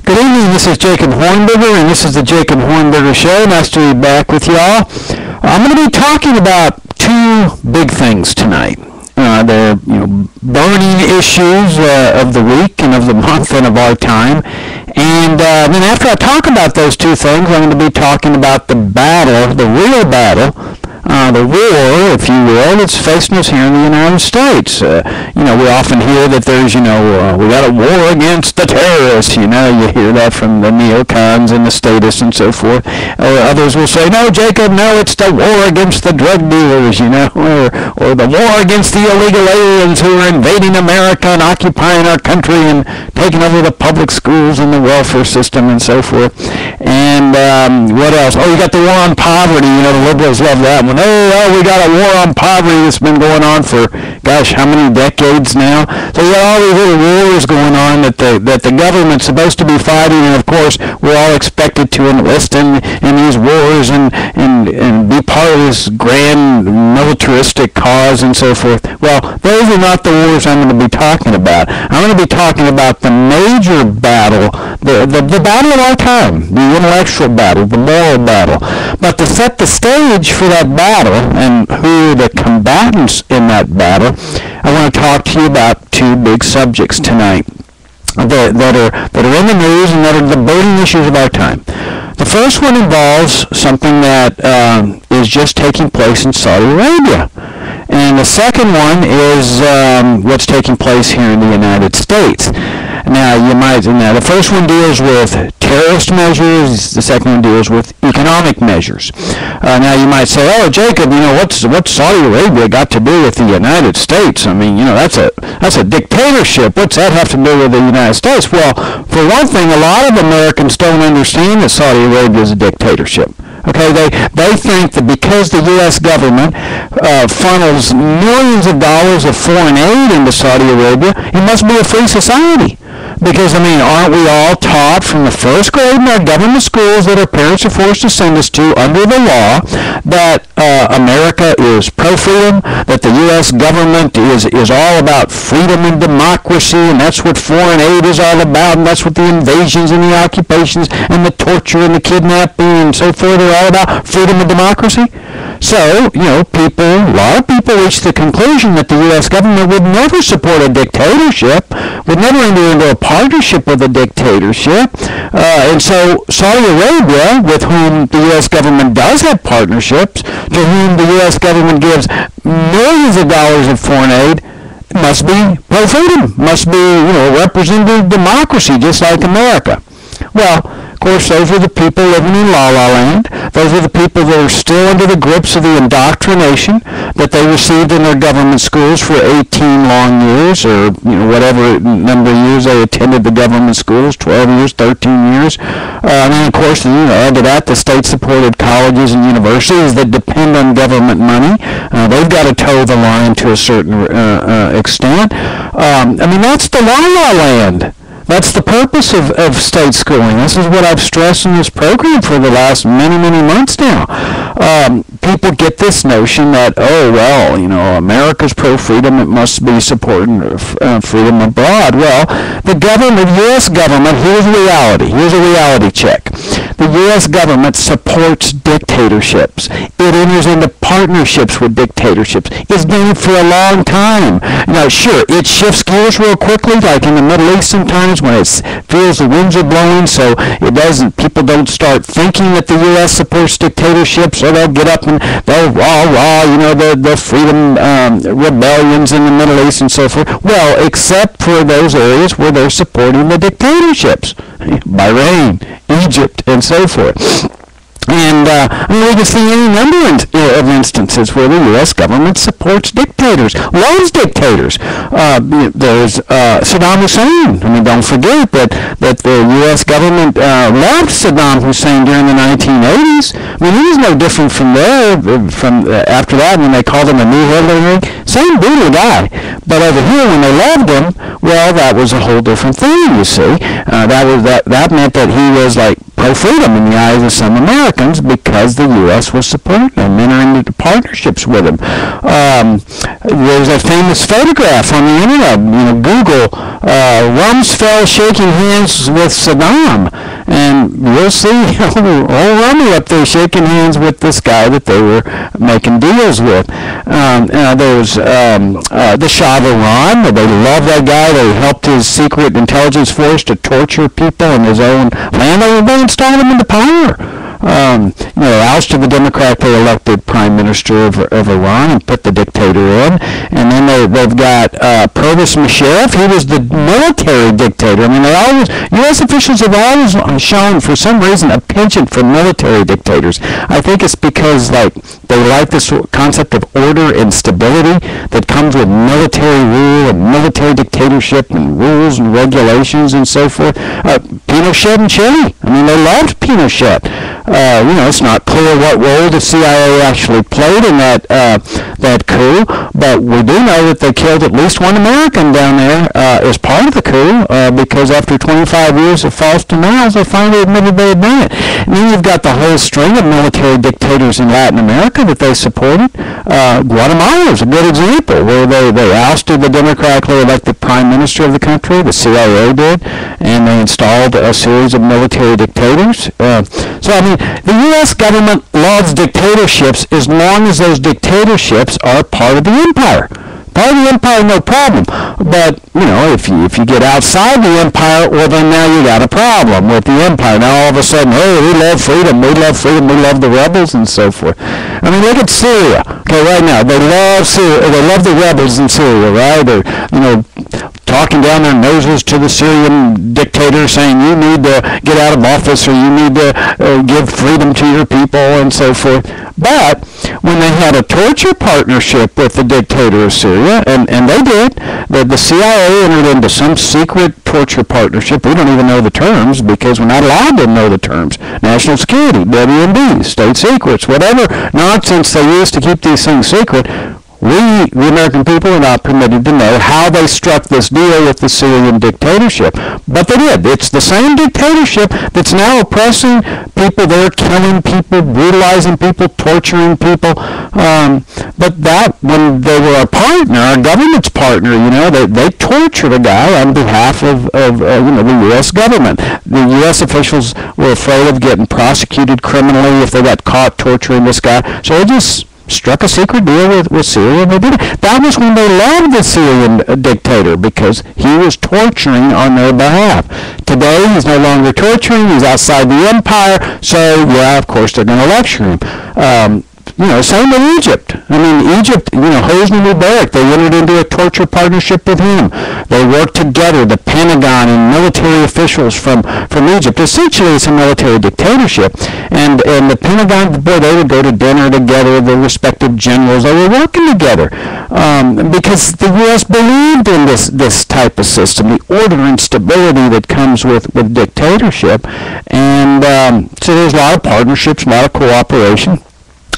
Good evening, this is Jacob Hornberger, and this is the Jacob Hornberger Show. Nice to be back with y'all. I'm going to be talking about two big things tonight. They're burning issues of the week and of the month and of our time. And then after I talk about those two things, I'm going to be talking about the battle, the real battle, the war, if you will, that's facing us here in the United States. We often hear that there's, we got a war against the terrorists. You hear that from the neocons and the statists and so forth. Or others will say, no, Jacob, no, it's the war against the drug dealers, or the war against the illegal aliens who are invading America and occupying our country and taking over the public schools and the welfare system and so forth. And what else? Oh, you got the war on poverty. The liberals love that one. Oh, we got a war on poverty that's been going on for, gosh, how many decades now? So you got all these little wars going on that the government's supposed to be fighting, and of course we're all expected to enlist in these wars and be part of this grand militaristic cause and so forth. Well, those are not the wars I'm going to be talking about. I'm going to be talking about the major battle, the battle of our time, the intellectual battle, the moral battle. But to set the stage for that battle and who are the combatants in that battle, I want to talk to you about two big subjects tonight that are in the news and that are the burning issues of our time. The first one involves something that is just taking place in Saudi Arabia. And the second one is what's taking place here in the United States. Now, the first one deals with terrorist measures. The second one deals with economic measures. Now, you might say, oh, Jacob, what's Saudi Arabia got to do with the United States? I mean, that's a dictatorship. What's that have to do with the United States? Well, for one thing, a lot of Americans don't understand that Saudi Arabia is a dictatorship. Okay, they think that because the U.S. government funnels millions of dollars of foreign aid into Saudi Arabia, it must be a free society. Because, aren't we all taught from the first grade in our government schools that our parents are forced to send us to under the law that America is pro-freedom, that the U.S. government is all about freedom and democracy, and that's what foreign aid is all about, and that's what the invasions and the occupations and the torture and the kidnapping and so forth are all about, freedom and democracy? So, a lot of people reach the conclusion that the U.S. government would never support a dictatorship, would never enter into a partnership with a dictatorship. And so Saudi Arabia, with whom the U.S. government does have partnerships, to whom the U.S. government gives millions of dollars of foreign aid, must be pro-freedom, must be, representative democracy, just like America. Well, of course, those are the people living in La La Land. Those are the people that are still under the grips of the indoctrination that they received in their government schools for 18 long years, or whatever number of years they attended the government schools, 12 years, 13 years. And then, of course, add to that the state-supported colleges and universities that depend on government money. They've got to toe the line to a certain extent. That's the La La Land. That's the purpose of state schooling. This is what I've stressed in this program for the last many, many months now. People get this notion that, America's pro-freedom, it must be supporting freedom abroad. Well, the U.S. government, here's reality. Here's a reality check. The U.S. government supports dictatorships. It enters into partnerships with dictatorships. It's done it for a long time. Sure, it shifts gears real quickly, like in the Middle East sometimes when it feels the winds are blowing, so people don't start thinking that the U.S. supports dictatorships, so they'll get up and they'll the freedom rebellions in the Middle East and so forth. Well, except for those areas where they're supporting the dictatorships, Bahrain, Egypt, and so forth. And we can see any number of instances where the U.S. government supports dictators, loves dictators. There's Saddam Hussein. Don't forget that the U.S. government loved Saddam Hussein during the 1980s. He was no different from there. After that, when they called him a new Hitler, same brutal guy. But over here, when they loved him, well, that was a whole different thing. You see, that meant that he was like pro-freedom in the eyes of some Americans because the U.S. was supporting them, entering into partnerships with them. There's a famous photograph on the internet, Google, Rumsfeld shaking hands with Saddam, and you'll see old Rummy up there shaking hands with this guy that they were making deals with. There's the Shah of Iran. They love that guy. They helped his secret intelligence force to torture people in his own land. They installed him into power. Ousted the democratically elected prime minister of Iran and put the dictator in. And then they've got Pervez Musharraf. He was the military dictator. I mean, U.S. officials have always shown, for some reason, a penchant for military dictators. I think it's because, they like this concept of order and stability that comes with military rule and military dictatorship and rules and regulations and so forth. Pinochet and Chile. I mean, they loved Pinochet. It's not clear what role the CIA actually played in that coup, but we do know that they killed at least one American down there as part of the coup, because after 25 years of false denials, they finally admitted they had done it. And then you've got the whole string of military dictators in Latin America that they supported. Guatemala is a good example, where they ousted the democratically elected prime minister of the country, the CIA did, and they installed a series of military dictators. The U.S. government loves dictatorships as long as those dictatorships are part of the empire. Part of the empire, no problem. But, if you get outside the empire, well, then now you got a problem with the empire. Now all of a sudden, we love freedom, we love the rebels and so forth. I mean, look at Syria. Okay, right now, they love Syria, they love the rebels in Syria, right? They're, talking down their noses to the Syrian dictator, saying you need to get out of office or you need to give freedom to your people and so forth. But when they had a torture partnership with the dictator of Syria, and they did, the CIA entered into some secret torture partnership. We don't even know the terms because we're not allowed to know the terms. National security, WMD, state secrets, whatever nonsense they use to keep these things secret. We, the American people, are not permitted to know how they struck this deal with the Syrian dictatorship. But they did. It's the same dictatorship that's now oppressing people. They're killing people, brutalizing people, torturing people. But that, when they were a partner, our government's partner, they tortured a guy on behalf of the U.S. government. The U.S. officials were afraid of getting prosecuted criminally if they got caught torturing this guy. So they just struck a secret deal with Syria, and they did it. That was when they loved the Syrian dictator, because he was torturing on their behalf. Today, he's no longer torturing. He's outside the empire, so, yeah, of course, they're going to lecture him. Same in Egypt. I mean, Egypt, Hosni Mubarak, they entered into a torture partnership with him. They worked together, the Pentagon and military officials from Egypt. Essentially, it's a military dictatorship. And the Pentagon, boy, they would go to dinner together, the respective generals. They were working together because the U.S. believed in this type of system, the order and stability that comes with dictatorship. And so there's a lot of partnerships, a lot of cooperation.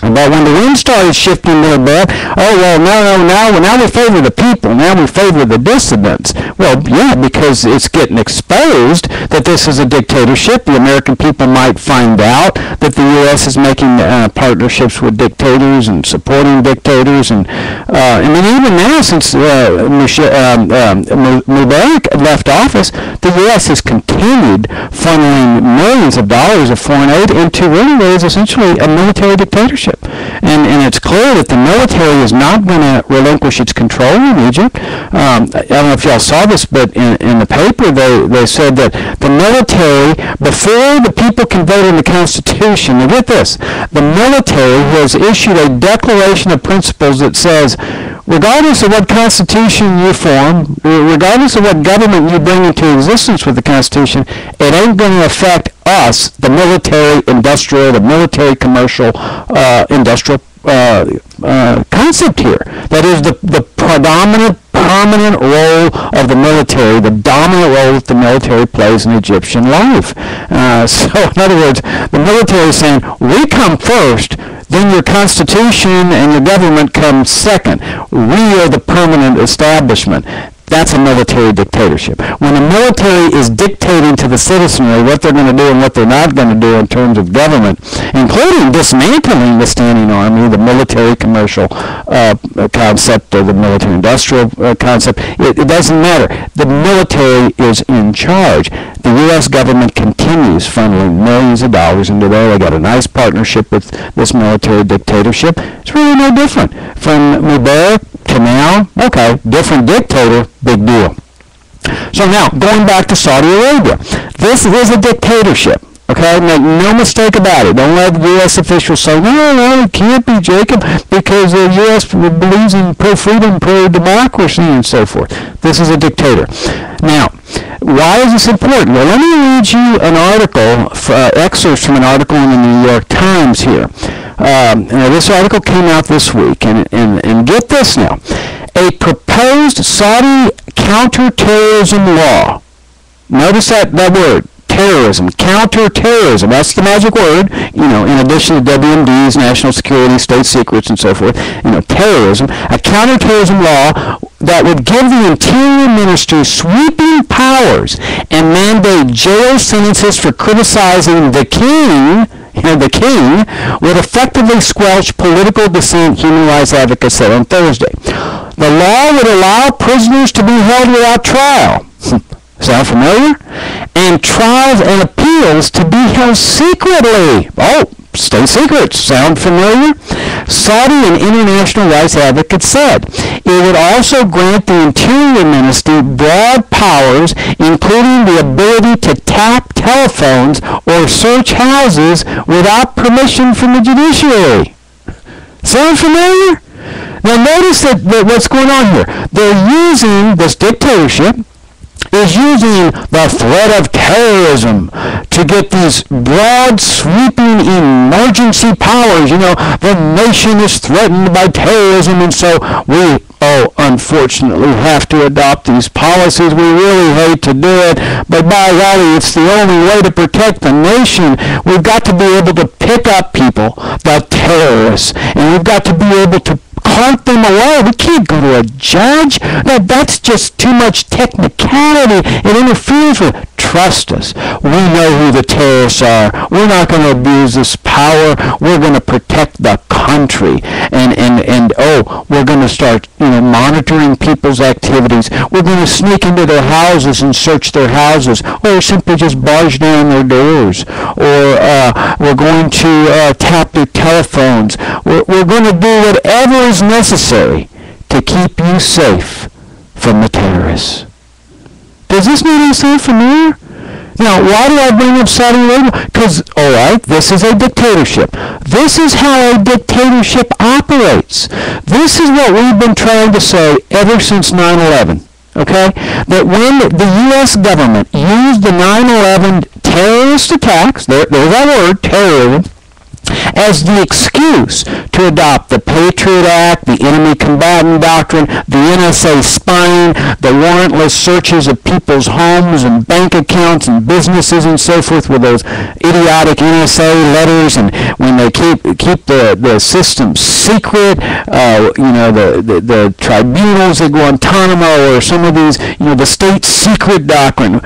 But when the wind started shifting a little bit, now we favor the people, now we favor the dissidents. Well, yeah, because it's getting exposed that this is a dictatorship. The American people might find out that the U.S. is making partnerships with dictators and supporting dictators. And even now, since Mubarak left office, the U.S. has continued funneling millions of dollars of foreign aid into really what is essentially a military dictatorship. And it's clear that the military is not going to relinquish its control in Egypt. I don't know if y'all saw this, but in the paper they said that the military, before the people can vote in the Constitution, and get this, the military has issued a declaration of principles that says, regardless of what constitution you form, regardless of what government you bring into existence with the Constitution, it ain't going to affect us, the military industrial, the military commercial industrial concept here. That is the predominant, permanent role of the military, the dominant role that the military plays in Egyptian life. So in other words, the military is saying, we come first, then your constitution and your government come second. We are the permanent establishment. That's a military dictatorship. When the military is dictating to the citizenry what they're going to do and what they're not going to do in terms of government, including dismantling the standing army, the military commercial concept or the military industrial concept, it doesn't matter. The military is in charge. The U.S. government continues funneling millions of dollars into there. They got a nice partnership with this military dictatorship. It's really no different from Mubarak to now. Okay, different dictator, big deal. So now, going back to Saudi Arabia, this is a dictatorship. Okay, make no mistake about it. Don't let U.S. officials say, no, it can't be, Jacob, because the U.S. believes in pro-freedom, pro-democracy, and so forth. This is a dictator. Now, why is this important? Well, let me read you an article, excerpts from an article in the New York Times here. This article came out this week, and get this now. A proposed Saudi counterterrorism law. Notice that word. Terrorism, counter-terrorism, that's the magic word, in addition to WMDs, national security, state secrets, and so forth, terrorism, a counter-terrorism law that would give the Interior Ministry sweeping powers and mandate jail sentences for criticizing the king, would effectively squelch political dissent, human rights advocates said on Thursday. The law would allow prisoners to be held without trial. Sound familiar? And trials and appeals to be held secretly. Oh, state secrets. Sound familiar? Saudi and international rights advocates said it would also grant the Interior Ministry broad powers, including the ability to tap telephones or search houses without permission from the judiciary. Sound familiar? Now notice that what's going on here. They're using this dictatorship, is using the threat of terrorism to get these broad, sweeping emergency powers. The nation is threatened by terrorism, and so we, unfortunately, have to adopt these policies. We really hate to do it, but by golly, it's the only way to protect the nation. We've got to be able to pick up people, the terrorists, and we've got to be able to cart them away. We can't go to a judge. No, that's just too much technicality. It interferes with. Trust us. We know who the terrorists are. We're not going to abuse this power. We're going to protect the country. And we're going to start, monitoring people's activities. We're going to sneak into their houses and search their houses, or simply just barge down their doors. Or we're going to tap their telephones. We're going to do whatever is necessary to keep you safe from the terrorists. Does this not sound familiar? Now, why do I bring up Saudi Arabia? Because, all right, this is a dictatorship. This is how a dictatorship operates. This is what we've been trying to say ever since 9/11. Okay? That when the U.S. government used the 9/11 terrorist attacks, there's that word, terrorism, as the excuse to adopt the Patriot Act, the enemy combatant doctrine, the NSA spying, the warrantless searches of people's homes and bank accounts and businesses and so forth with those idiotic NSA letters, and when they keep the system secret, the tribunals at Guantanamo, or some of these, the state secret doctrine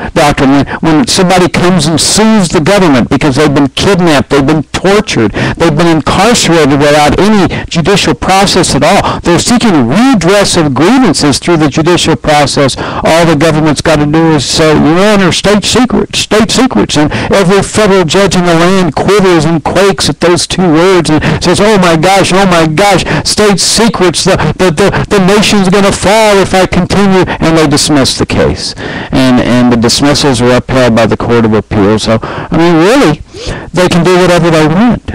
when somebody comes and sues the government because they've been kidnapped, they've been tortured, they've been incarcerated without any judicial process at all. They're seeking redress of grievances through the judicial process. All the government's got to do is say, Your Honor, state secrets. And every federal judge in the land quivers and quakes at those two words and says, oh my gosh, state secrets, the nation's going to fall if I continue, and they dismiss the case. And the dismissals are upheld by the Court of Appeals. So, really, they can do whatever they want.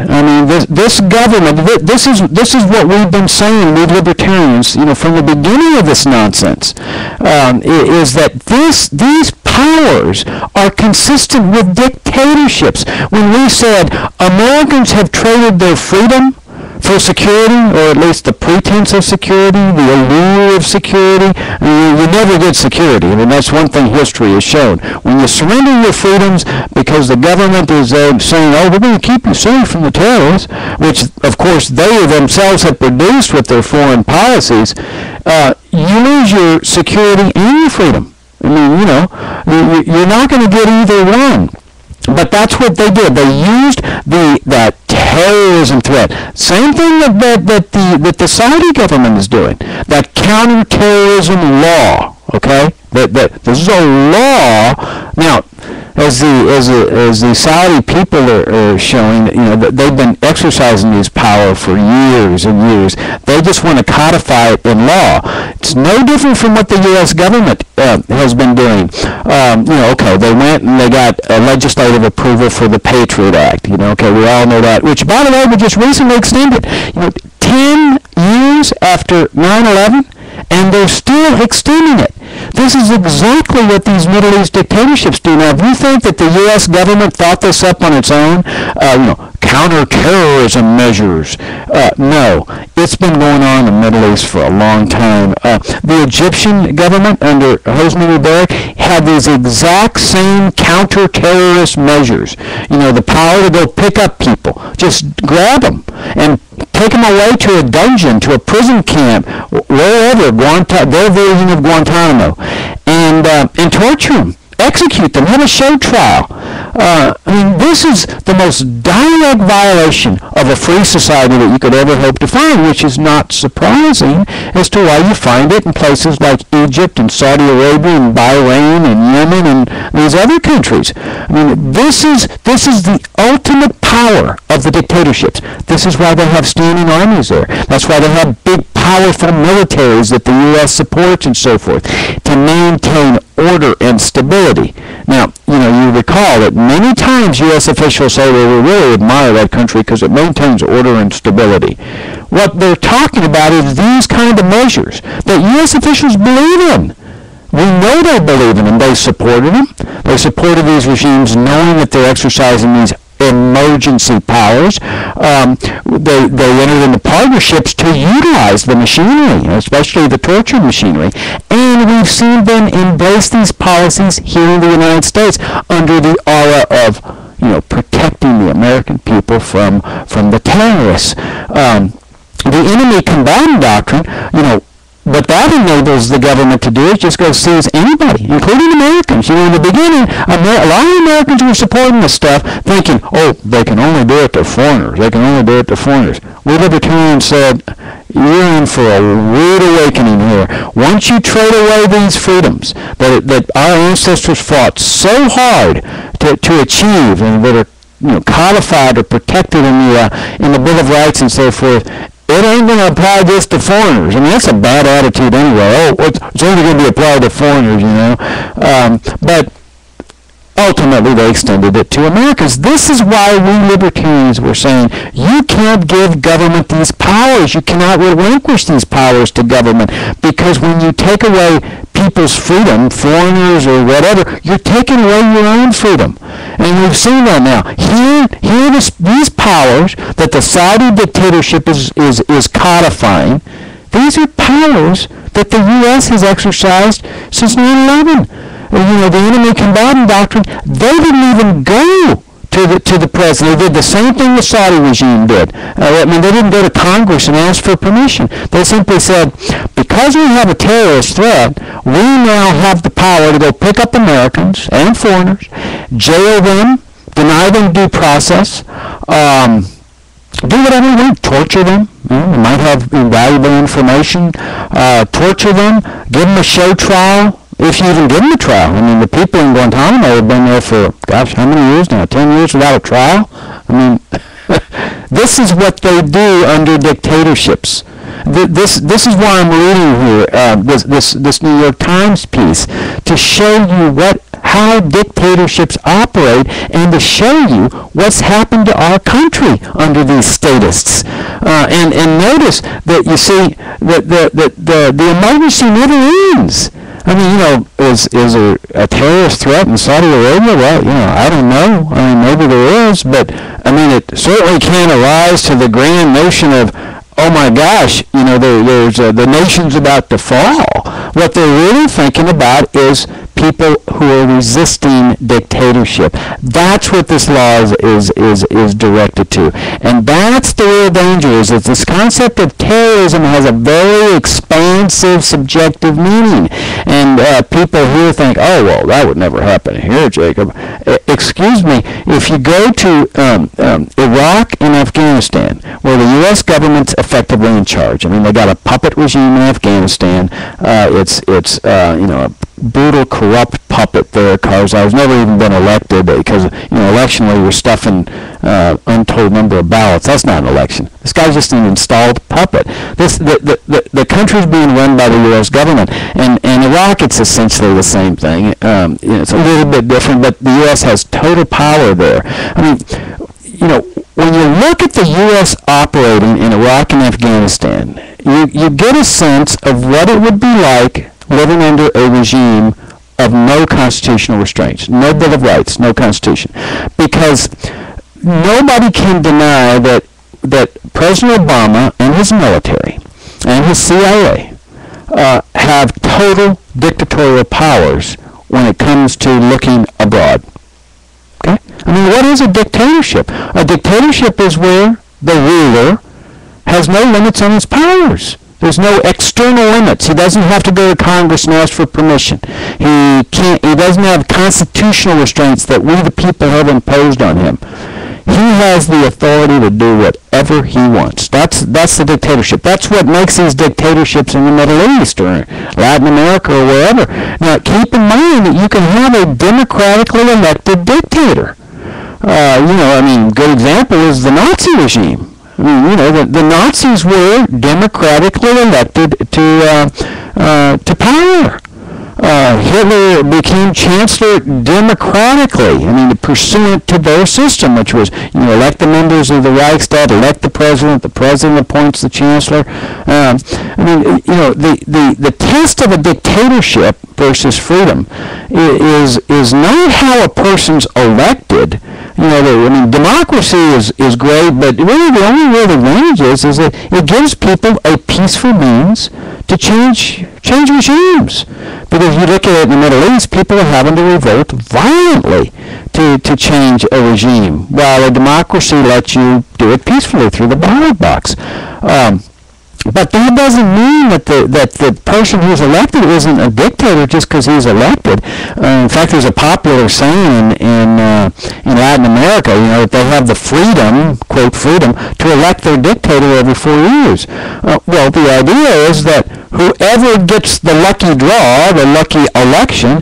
This government, this is what we've been saying, we libertarians, from the beginning of this nonsense, is that these powers are consistent with dictatorships. When we said Americans have traded their freedom for security, or at least the pretense of security, the allure of security. You never get security. I mean, that's one thing history has shown. When you surrender your freedoms because the government is saying, oh, we're going to keep you safe from the terrorists, which, of course, they themselves have produced with their foreign policies, you lose your security and your freedom. I mean, you're not going to get either one. But that's what they did. They used that terrorism threat. Same thing that the Saudi government is doing. That counterterrorism law. Okay, this is a law. Now, as the Saudi people are showing, they've been exercising this power for years and years. They just want to codify it in law. It's no different from what the U.S. government has been doing. Okay, they went and they got legislative approval for the Patriot Act. Okay, we all know that. Which, by the way, we just recently extended. 10 years after 9/11. And they're still extending it. This is exactly what these Middle East dictatorships do. Now, if you think that the U.S. government thought this up on its own, counterterrorism measures, no. It's been going on in the Middle East for a long time. The Egyptian government under Hosni Mubarak had these exact same counter-terrorist measures. The power to go pick up people, just grab them and take them away to a dungeon, to a prison camp, wherever, their version of Guantanamo, and torture them, execute them, have a show trial. This is the most direct violation of a free society that you could ever hope to find, which is not surprising as to why you find it in places like Egypt and Saudi Arabia and Bahrain and Yemen and these other countries. This is the ultimate power of the dictatorships. This is why they have standing armies there. That's why they have big, powerful militaries that the U.S. supports and so forth to maintain order and stability. Now, you recall that many times U.S. officials say, well, we really admire that country because it maintains order and stability. What they're talking about is these kind of measures that U.S. officials believe in. We know they believe in them. They supported them. They supported these regimes knowing that they're exercising these emergency powers. They entered into partnerships to utilize the machinery, especially the torture machinery. And we've seen them embrace these policies here in the United States under the aura of, protecting the American people from the terrorists. The enemy combatant doctrine, what that enables the government to do is just go seize anybody, including Americans. In the beginning, a lot of Americans were supporting this stuff, thinking, oh, they can only do it to foreigners. They can only do it to foreigners. We libertarians said, you're in for a rude awakening here. Once you trade away these freedoms that our ancestors fought so hard to achieve and that are codified or protected in the Bill of Rights and so forth, it ain't going to apply just to foreigners. That's a bad attitude anyway. Oh, it's only going to be applied to foreigners, But ultimately, they extended it to Americans. This is why we libertarians were saying, you can't give government these powers. You cannot relinquish these powers to government, because when you take away people's freedom, foreigners or whatever, you're taking away your own freedom. And we've seen that now. Here these powers that the Saudi dictatorship is codifying, these are powers that the U.S. has exercised since 9/11. The enemy combatant doctrine, they didn't even go to the president. They did the same thing the Saudi regime did. They didn't go to Congress and ask for permission. They simply said, because we have a terrorist threat, we now have the power to go pick up Americans and foreigners, jail them, deny them due process, do whatever we want, torture them. They might have invaluable information, torture them, give them a show trial, if you even give them a trial. The people in Guantanamo have been there for, how many years now? 10 years without a trial? This is what they do under dictatorships. This is why I'm reading here this New York Times piece, to show you how dictatorships operate and to show you what's happened to our country under these statists. And notice that, you see, that the emergency never ends. I mean, is there a terrorist threat in Saudi Arabia? Well, I don't know. I mean, maybe there is, but I mean, it certainly can't arise to the grand notion of, oh my gosh, there's the nation's about to fall. What they're really thinking about is people who are resisting dictatorship. That's what this law is directed to. And that's the real danger, is that this concept of terrorism has a very expansive, subjective meaning. And people here think, oh, well, that would never happen here, Jacob. Excuse me, if you go to Iraq and Afghanistan, where the U.S. government's effectively in charge. I mean, they got a puppet regime in Afghanistan. It's a brutal, corrupt puppet there. Karzai's never even been elected because, electionally we're stuffing untold number of ballots. That's not an election. This guy's just an installed puppet. The country's being run by the U.S. government. And Iraq, it's essentially the same thing. It's a little bit different, but the U.S. has total power there. I mean, when you look at the U.S. operating in Iraq and Afghanistan, you get a sense of what it would be like living under a regime of no constitutional restraints, no Bill of Rights, no Constitution. Because nobody can deny that President Obama and his military and his CIA have total dictatorial powers when it comes to looking abroad. Okay? I mean, what is a dictatorship? A dictatorship is where the ruler has no limits on his powers. There's no external limits. He doesn't have to go to Congress and ask for permission. He doesn't have constitutional restraints that we the people have imposed on him. He has the authority to do whatever he wants. That's the dictatorship. That's what makes these dictatorships in the Middle East or Latin America or wherever. Now, keep in mind that you can have a democratically elected dictator. Good example is the Nazi regime. I mean, the Nazis were democratically elected to power. Hitler became chancellor democratically, pursuant to their system, which was, elect the members of the Reichstag, elect the president appoints the chancellor. The test of a dictatorship versus freedom is not how a person's elected. Democracy is great, but really the only real advantage is that it gives people a peaceful means to change regimes. But if you look at it in the Middle East, people are having to revolt violently to change a regime, while a democracy lets you do it peacefully through the ballot box. But that doesn't mean that the person who's elected isn't a dictator just because he's elected. In fact, there's a popular saying in Latin America, that they have the freedom, quote, freedom, to elect their dictator every 4 years. Well, the idea is that whoever gets the lucky draw, the lucky election,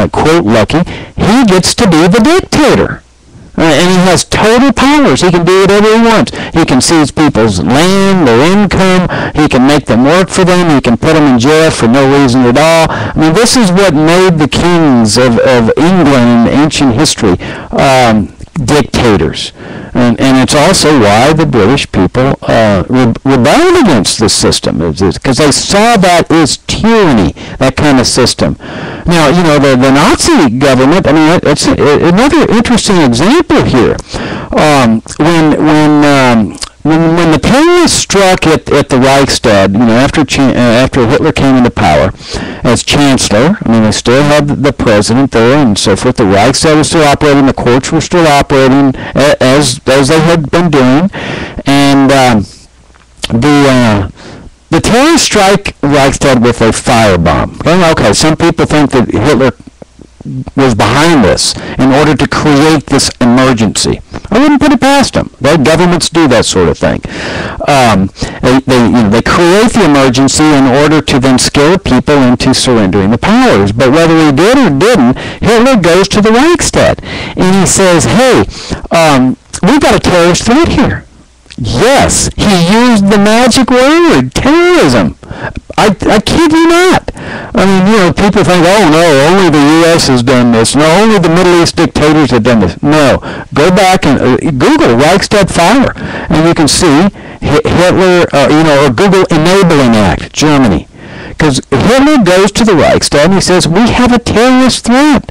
quote, lucky, he gets to be the dictator. And he has total powers. He can do whatever he wants. He can seize people's land, their income. He can make them work for them. He can put them in jail for no reason at all. This is what made the kings of England in ancient history dictators. And it's also why the British people rebelled against this system, because they saw that as tyranny, that kind of system. Now, the Nazi government, it's another interesting example here. When the terrorists struck at the Reichstag, after Hitler came into power as chancellor, they still had the president there and so forth. The Reichstag was still operating. The courts were still operating as they had been doing, and the terrorists strike Reichstag with a firebomb. Okay, some people think that Hitler was behind this in order to create this emergency. I wouldn't put it past them. Governments do that sort of thing. They create the emergency in order to then scare people into surrendering the powers. But whether he did or didn't, Hitler goes to the Reichstag and he says, hey, we've got a terrorist threat here. Yes, he used the magic word, terrorism. I kid you not. People think, oh no, only the U.S. has done this. No, only the Middle East dictators have done this. No, go back and Google Reichstag fire, and you can see Hitler, or Google Enabling Act, Germany. because Hitler goes to the Reichstag and he says, we have a terrorist threat.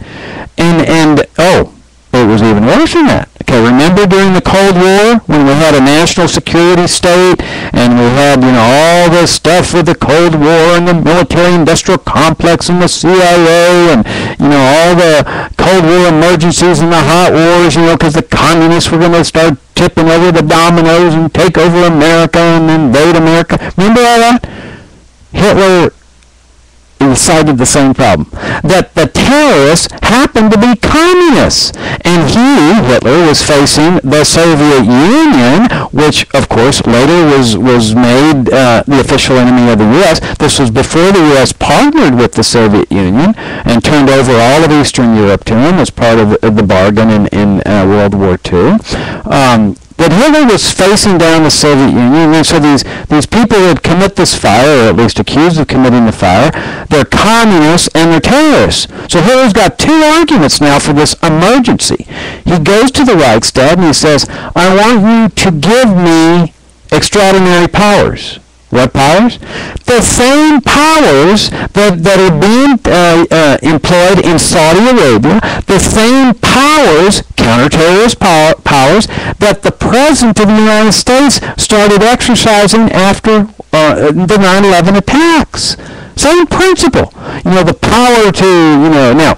And it was even worse than that. Okay, remember during the Cold War when we had a national security state and we had, all this stuff with the Cold War and the military-industrial complex and the CIA and, all the Cold War emergencies and the hot wars, because the communists were going to start tipping over the dominoes and take over America and invade America. Remember all that? Hitler cited the same problem, that the terrorists happened to be communists, and Hitler was facing the Soviet Union, which of course later was made the official enemy of the U.S. This was before the U.S. partnered with the Soviet Union and turned over all of Eastern Europe to him as part of the bargain in World War II. That Hitler was facing down the Soviet Union, and so these people that commit this fire, or at least accused of committing the fire, they're communists and they're terrorists. So Hitler's got two arguments now for this emergency. He goes to the Reichstag and he says, I want you to give me extraordinary powers. What powers? The same powers that are being employed in Saudi Arabia, the same powers, counterterrorist powers, that the President of the United States started exercising after the 9/11 attacks. Same principle. The power to, now,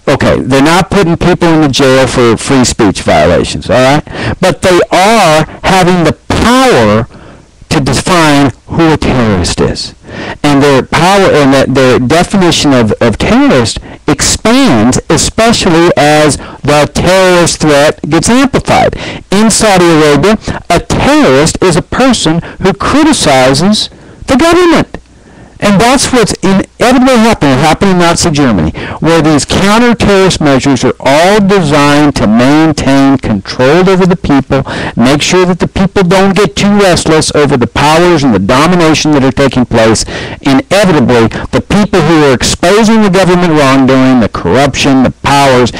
okay, they're not putting people in the jail for free speech violations, all right? But they are having the power to define who a terrorist is. And their power and their definition of terrorist expands, especially as the terrorist threat gets amplified. In Saudi Arabia, a terrorist is a person who criticizes the government. And that's what's inevitably happening in Nazi Germany, where these counter-terrorist measures are all designed to maintain control over the people, make sure that the people don't get too restless over the powers and the domination that are taking place. Inevitably, the people who are exposing the government wrongdoing, the corruption, the powers,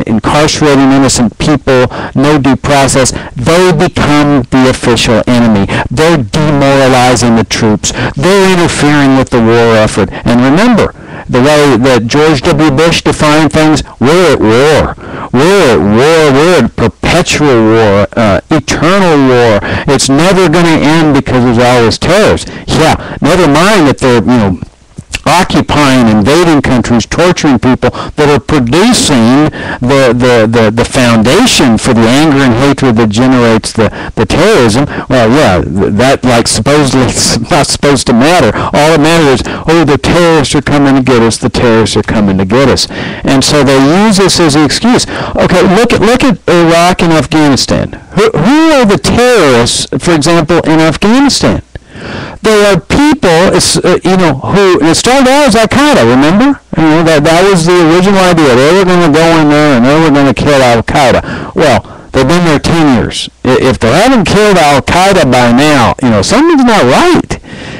incarcerating innocent people, no due process, they become the official enemy. They're demoralizing the troops. They're interfering with the war effort. And remember, the way that George W. Bush defined things, we're at war. We're at war. We're at perpetual war, eternal war. It's never going to end because there's always terrorists. Yeah, never mind that they're, occupying, invading countries, torturing people that are producing the foundation for the anger and hatred that generates the terrorism. Well, yeah, that supposedly it's not supposed to matter. All that matters is, the terrorists are coming to get us. The terrorists are coming to get us. And so they use this as an excuse. Okay, look at Iraq and Afghanistan. Who are the terrorists, for example, in Afghanistan? There are people, who, it started out as Al-Qaeda, remember? That was the original idea. They were going to go in there and they were going to kill Al-Qaeda. Well, they've been there 10 years. If they haven't killed Al-Qaeda by now, something's not right.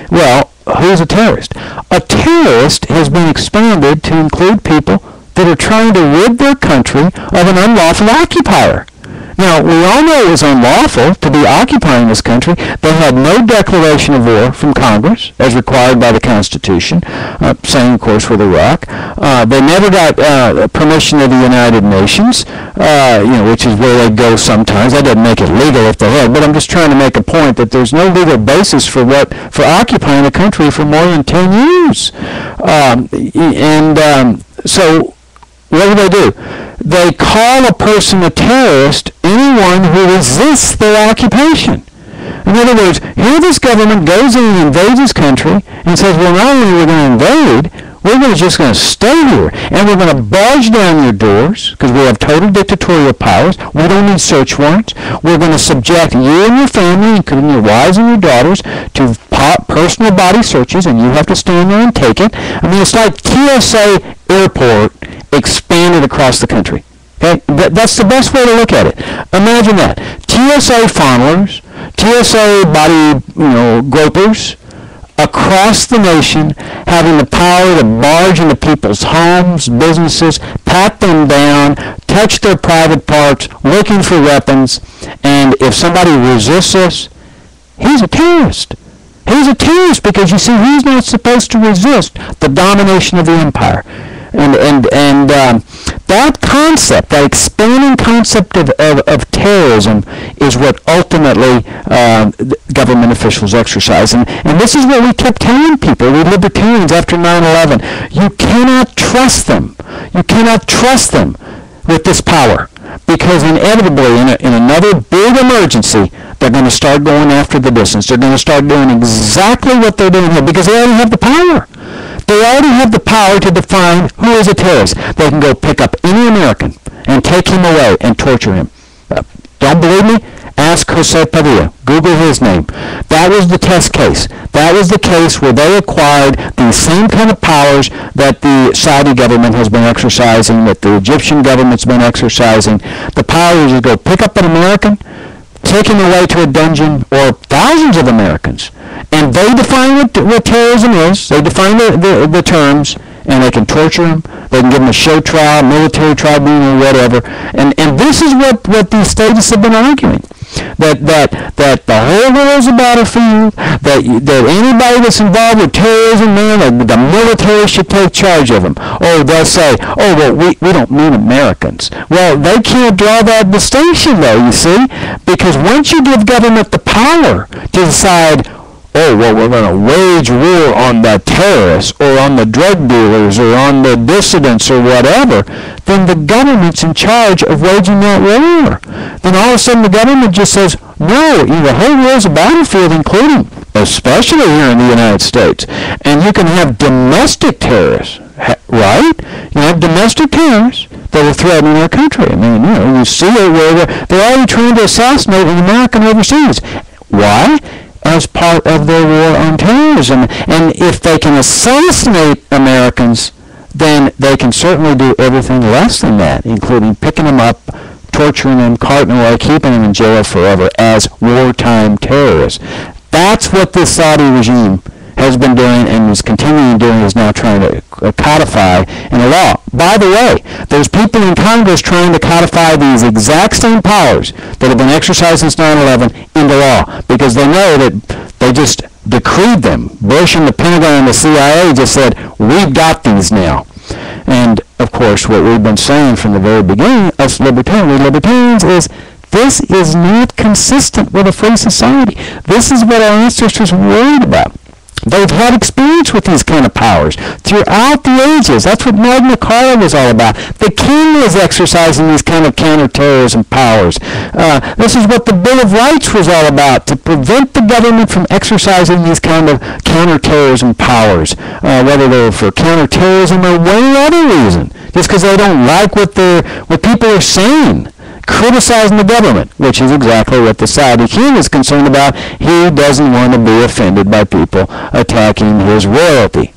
Well, who's a terrorist? A terrorist has been expanded to include people that are trying to rid their country of an unlawful occupier. Now, we all know it was unlawful to be occupying this country. They had no declaration of war from Congress, as required by the Constitution, same, of course, with Iraq. They never got permission of the United Nations, which is where they go sometimes. That doesn't make it legal if they had, but I'm just trying to make a point that there's no legal basis for occupying a country for more than 10 years. So what do? They call a person a terrorist anyone who resists their occupation. In other words, here this government goes in and invades this country and says, well, not only are we going to invade, we're just going to stay here, and we're going to barge down your doors because we have total dictatorial powers. We don't need search warrants. We're going to subject you and your family, including your wives and your daughters, to personal body searches, and you have to stand there and take it. I mean, it's like TSA airport expanded across the country. Okay? That's the best way to look at it. Imagine that. TSA funnelers, TSA body, gropers, across the nation, having the power to barge into people's homes, businesses, pat them down, touch their private parts, looking for weapons, and if somebody resists us, he's a terrorist. He's a terrorist because, you see, he's not supposed to resist the domination of the empire. And that concept, that expanding concept of terrorism, is what ultimately government officials exercise. And this is what we kept telling people, we libertarians, after 9/11. You cannot trust them. You cannot trust them with this power, because inevitably, in another big emergency, they're going to start going after the dissidents. They're going to start doing exactly what they're doing here, because they already have the power. They already have the power to define who is a terrorist. They can go pick up any American and take him away and torture him. Don't believe me? Ask Jose Padilla. Google his name. That was the test case. That was the case where they acquired the same kind of powers that the Saudi government has been exercising, that the Egyptian government's been exercising. The power is to go pick up an American, take him away to a dungeon, or thousands of Americans. And they define what terrorism is. They define the terms, and they can torture him. They can give him a show trial, military tribunal, whatever. And this is what these statists have been arguing. That the whole world is a battlefield, that anybody that's involved with terrorism, man, the military should take charge of them. Oh, they'll say, oh, well, we don't mean Americans. Well, they can't draw that distinction, though, you see, because once you give government the power to decide, oh, well, we're going to wage war on the terrorists or on the drug dealers or on the dissidents or whatever, then the government's in charge of waging that war. Then all of a sudden the government just says, no, the whole world's a battlefield, including, especially here in the United States. And you can have domestic terrorists, right? You have domestic terrorists that are threatening our country. I mean, you see it where they're already trying to assassinate an American overseas. Why? As part of their war on terrorism. And if they can assassinate Americans, then they can certainly do everything less than that, including picking them up, torturing them, carting them away, keeping them in jail forever as wartime terrorists. That's what this Saudi regime has been doing and is continuing doing, is now trying to codify in a law. By the way, there's people in Congress trying to codify these exact same powers that have been exercised since 9/11 into law, because they know that they just decreed them. Bush and the Pentagon and the CIA just said, we've got these now. And, of course, what we've been saying from the very beginning, us libertarians, is this is not consistent with a free society. This is what our ancestors were worried about. They've had experience with these kind of powers throughout the ages. That's what Magna Carta was all about. The king was exercising these kind of counterterrorism powers. This is what the Bill of Rights was all about, to prevent the government from exercising these kind of counterterrorism powers, whether they were for counterterrorism or any other reason, just because they don't like what people are saying, criticizing the government, which is exactly what the Saudi king is concerned about. He doesn't want to be offended by people attacking his royalty.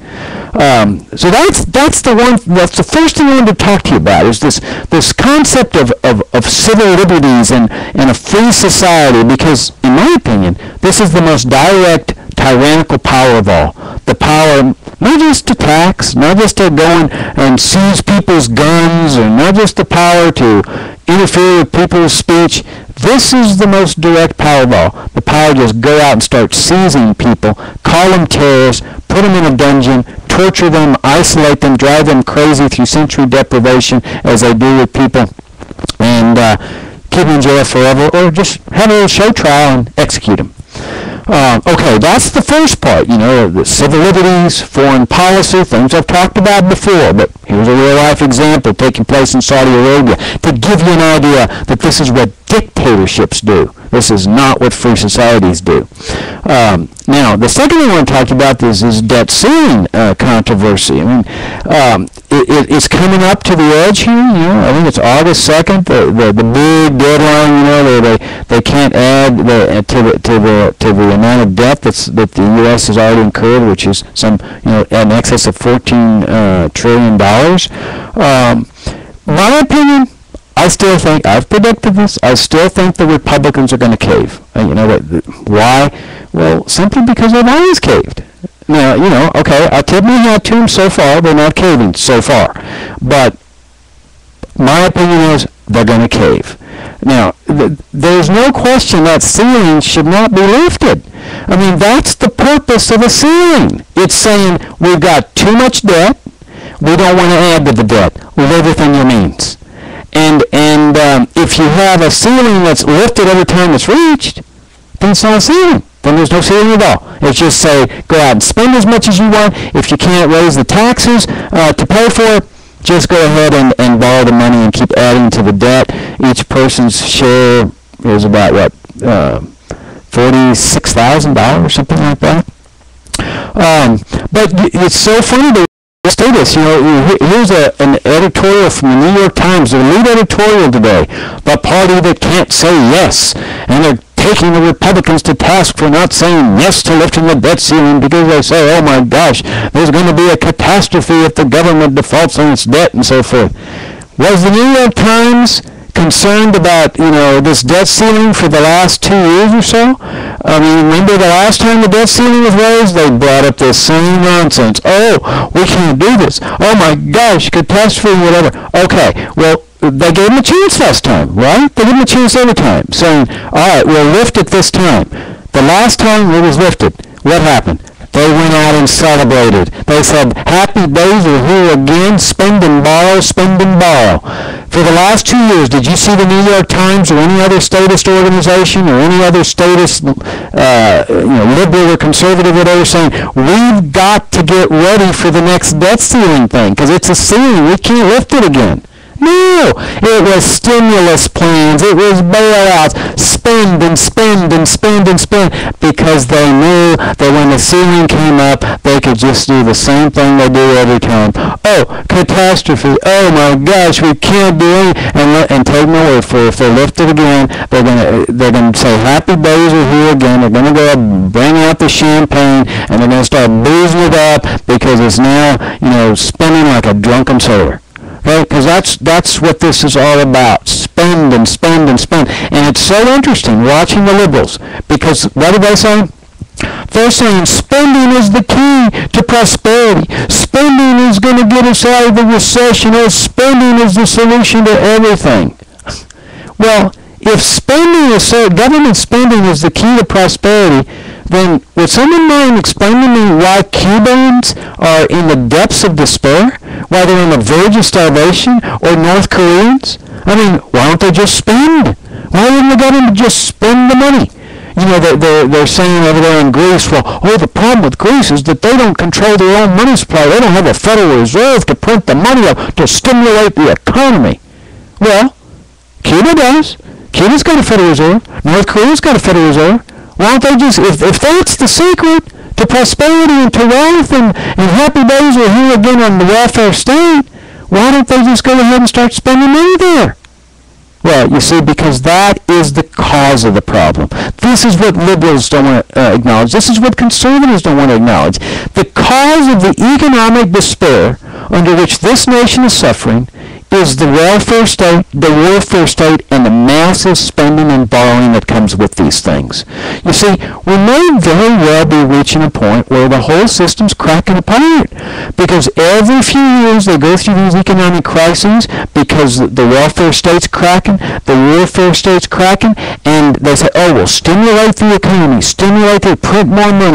So that's the first thing I wanted to talk to you about, is this concept of civil liberties and a free society, because in my opinion this is the most direct tyrannical power of all. The power not just to tax, not just to go and seize people's guns, or not just the power to interfere with people's speech. This is the most direct power of all. The power to just go out and start seizing people, call them terrorists, put them in a dungeon, torture them, isolate them, drive them crazy through sensory deprivation, as they do with people, and keep them in jail forever, or just have a little show trial and execute them. Okay, that's the first part, the civil liberties, foreign policy, things I've talked about before, but here's a real-life example taking place in Saudi Arabia to give you an idea that this is what dictatorships do. This is not what free societies do. Now, the second thing I want to talk about is this debt ceiling controversy. I mean, it's coming up to the edge here. I think it's August 2nd, the big deadline. They can't add to the amount of debt that the U.S. has already incurred, which is in excess of $14 trillion. My opinion, I still think, I've predicted this, I still think the Republicans are going to cave. Why? Well, simply because they've always caved. Now, okay, I tip my hat to them so far. They're not caving so far. But my opinion is they're going to cave. Now, there's no question that ceiling should not be lifted. I mean, that's the purpose of a ceiling. It's saying we've got too much debt. We don't want to add to the debt. Live within your means. And if you have a ceiling that's lifted every time it's reached, then it's not a ceiling. Then there's no ceiling at all. It's just say, go out and spend as much as you want. If you can't raise the taxes to pay for it, just go ahead and borrow the money and keep adding to the debt. Each person's share is about, what, $46,000 or something like that. But it's so funny to say this. You know, here's an editorial from the New York Times, their lead editorial today. The party that can't say yes, and they're taking the Republicans to task for not saying yes to lifting the debt ceiling because they say, oh my gosh, there's going to be a catastrophe if the government defaults on its debt and so forth. Was the New York Times concerned about, you know, this debt ceiling for the last 2 years or so? I mean, remember the last time the debt ceiling was raised, they brought up this same nonsense. Oh, we can't do this. Oh my gosh, catastrophe, whatever. Okay, well, they gave him a chance last time, right? They gave him a chance every time, saying, all right, we'll lift it this time. The last time it was lifted, what happened? They went out and celebrated. They said, happy days are here again, spend and borrow, spend and borrow. For the last 2 years, did you see the New York Times or any other statist organization or any other statist, liberal or conservative, whatever, saying, we've got to get ready for the next debt ceiling thing, because it's a ceiling, we can't lift it again. No, it was stimulus plans, it was bailouts, spend and spend and spend and spend, because they knew that when the ceiling came up, they could just do the same thing they do every time. Oh, catastrophe, oh my gosh, we can't do it, and take my word for it, if they lift it again, they're gonna say happy days are here again, they're gonna go bring out the champagne, and they're gonna start boozing it up, because it's now, you know, spending like a drunken sailor. Right? Because that's what this is all about. Spend and spend and spend. And it's so interesting watching the liberals, because what do they say? They're saying spending is the key to prosperity. Spending is going to get us out of the recession. Or spending is the solution to everything. Well, if spending is government spending is the key to prosperity, then would someone mind explain to me why Cubans are in the depths of despair? Why they're on the verge of starvation? Or North Koreans? I mean, why don't they just spend? Why wouldn't the government just spend the money? You know, they're saying over there in Greece, well, oh, the problem with Greece is that they don't control their own money supply. They don't have a Federal Reserve to print the money up to stimulate the economy. Well, Cuba does. Cuba's got a Federal Reserve. North Korea's got a Federal Reserve. Why don't they just, if that's the secret to prosperity and to wealth and happy days are here again on the welfare state, why don't they just go ahead and start spending money there? Well, you see, because that is the cause of the problem. This is what liberals don't want to acknowledge. This is what conservatives don't want to acknowledge. The cause of the economic despair under which this nation is suffering is the welfare state, and the massive spending and borrowing that comes with these things. You see, we may very well be reaching a point where the whole system's cracking apart, because every few years they go through these economic crises because the welfare state's cracking, the warfare state's cracking, and they say, oh, we'll stimulate the economy,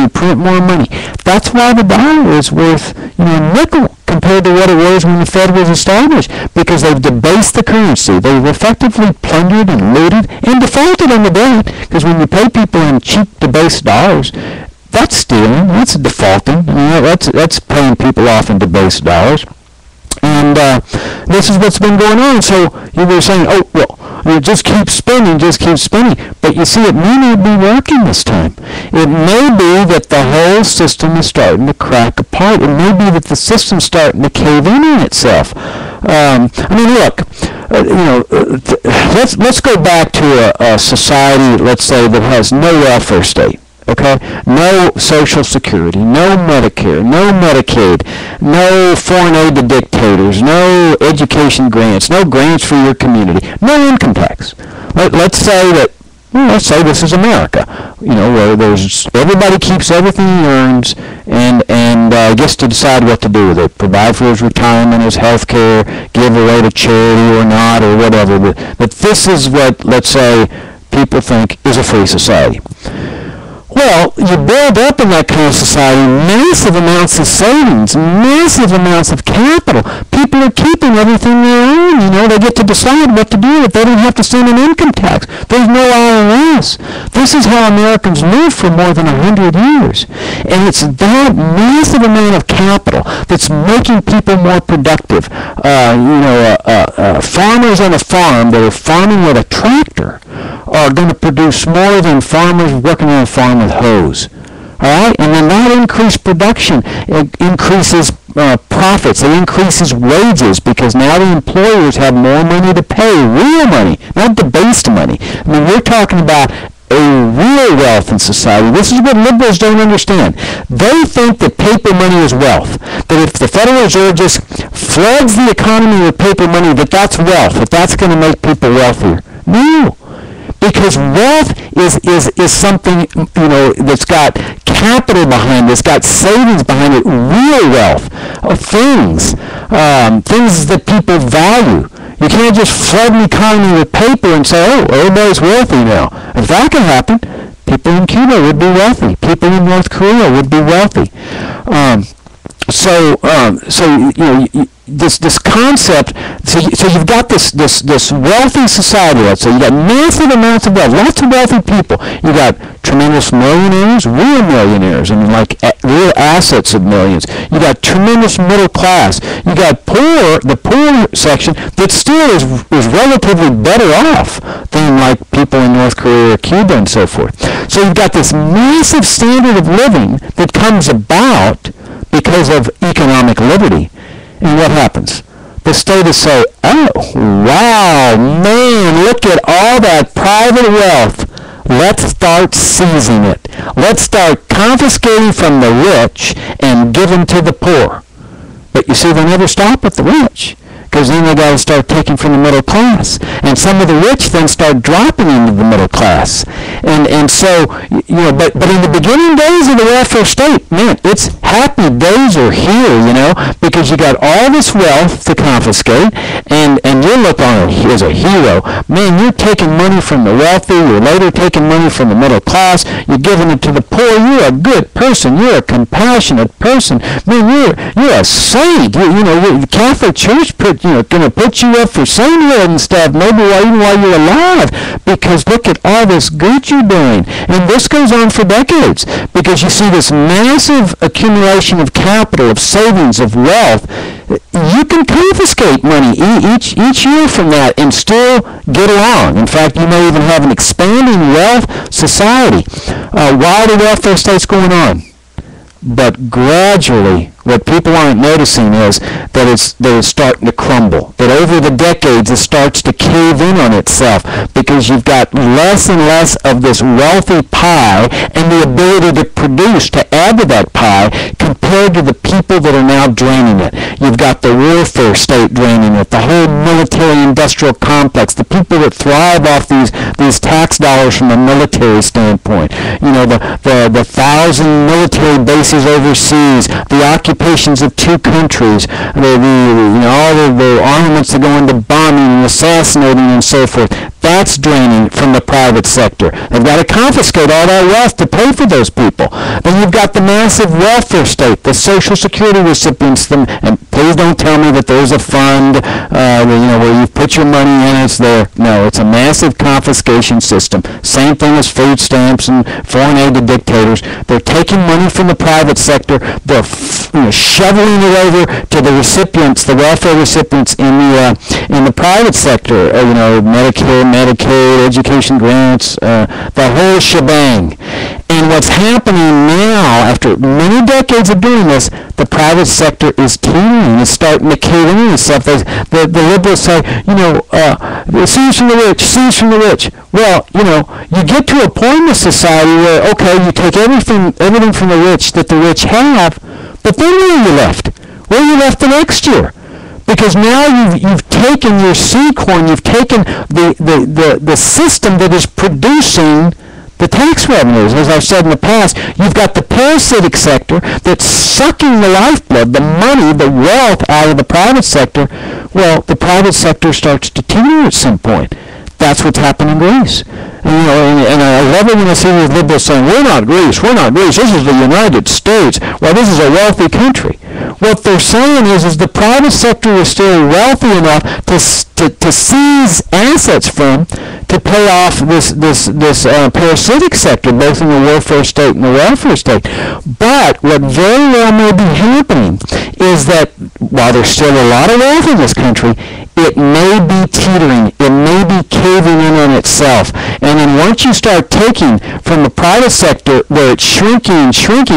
print more money. That's why the dollar is worth, a nickel compared to what it was when the Fed was established, because they've debased the currency. They've effectively plundered and looted and defaulted on the debt, because when you pay people in cheap, debased dollars, that's stealing, that's defaulting, that's paying people off in debased dollars. And this is what's been going on. So you were saying, oh, well, just keep spending. But you see, it may not be working this time. It may be that the whole system is starting to crack apart. It may be that the system's starting to cave in on itself. Look, let's go back to a society, let's say, that has no welfare state. Okay? No Social Security, no Medicare, no Medicaid, no foreign aid to dictators, no education grants, no grants for your community, no income tax. Let's say this is America, where everybody keeps everything he earns and gets to decide what to do with it, provide for his retirement, his health care, give away to charity or not, or whatever. But this is what, let's say, people think is a free society. Well, you build up in that kind of society massive amounts of savings, massive amounts of capital. People are keeping everything their own. They get to decide what to do with it. They don't have to send an income tax. There's no IRS. This is how Americans live for more than 100 years. And it's that massive amount of capital that's making people more productive. Farmers on a farm that are farming with a tractor are going to produce more than farmers working on a farm with hose. All right? And then that increased production, it increases profits. It increases wages because now the employers have more money to pay, real money, not debased money. I mean, we're talking about a real wealth in society. This is what liberals don't understand. They think that paper money is wealth. That if the Federal Reserve just floods the economy with paper money, that's wealth, that's going to make people wealthier. No. Because wealth is something, that's got capital behind it, it's got savings behind it, real wealth, things that people value. You can't just flood an economy with paper and say, oh, everybody's wealthy now. If that could happen, people in Cuba would be wealthy. People in North Korea would be wealthy. This concept. So you've got this wealthy society. Let's say you got massive amounts of wealth, lots of wealthy people. You got tremendous millionaires, real millionaires, like real assets of millions. You got tremendous middle class. You got the poor section that still is relatively better off than like people in North Korea or Cuba and so forth. So you've got this massive standard of living that comes about because of economic liberty. And what happens? The states say, oh, wow, man, look at all that private wealth. Let's start seizing it. Let's start confiscating from the rich and giving to the poor. But you see, they never stop at the rich, because then they got to start taking from the middle class. And some of the rich then start dropping into the middle class. And so, but in the beginning days of the welfare state, man, it's happy days are here, because you got all this wealth to confiscate, and you're looked on as a hero. Man, you're taking money from the wealthy, you're later taking money from the middle class, you're giving it to the poor, you're a good person, you're a compassionate person. Man, you're a saint. The Catholic Church going to put you up for sainthood and stuff, maybe even while you're alive, because look at all this good you're doing. And this goes on for decades, because you see this massive accumulation of capital, of savings, of wealth. You can confiscate money each year from that and still get along. In fact, you may even have an expanding wealth society. Why are the welfare states going on? But gradually, what people aren't noticing is that it's starting to crumble. That over the decades, it starts to cave in on itself, because you've got less and less of this wealthy pie and the ability to produce, to add to that pie, compared to the people that are now draining it. You've got the welfare state draining it, the whole military-industrial complex, the people that thrive off these tax dollars from a military standpoint. The 1,000 military bases overseas, the occupations of 2 countries, all of the armaments that go into bombing and assassinating and so forth. That's draining from the private sector. They've got to confiscate all that wealth to pay for those people. Then you've got the massive welfare state, the Social Security recipients. And please don't tell me that there's a fund where you put your money in, it's there. No, it's a massive confiscation system. Same thing as food stamps and foreign aid to dictators. They're taking money from the private sector. They're shoveling it over to the recipients, the welfare recipients in the private sector. Medicare, Medicaid, education grants, the whole shebang. And what's happening now, after many decades of doing this, the private sector is teetering. It's starting to cave in and stuff. The liberals say, seize from the rich, seize from the rich. Well, you get to a point in the society where, okay, you take everything from the rich that the rich have, but then where are you left? Where are you left the next year? Because now you've taken your seed corn, you've taken the system that is producing the tax revenues. As I've said in the past, you've got the parasitic sector that's sucking the lifeblood, the money, the wealth out of the private sector. Well, the private sector starts to teeter at some point. That's what's happened in Greece. And I love it when I see these liberals saying, we're not Greece, this is the United States. Well, this is a wealthy country. What they're saying is the private sector is still wealthy enough to seize assets from, to pay off this parasitic sector, both in the welfare state and the welfare state. But what very well may be happening is that while there's still a lot of wealth in this country, it may be teetering, it may be caving in on itself. And then once you start taking from the private sector where it's shrinking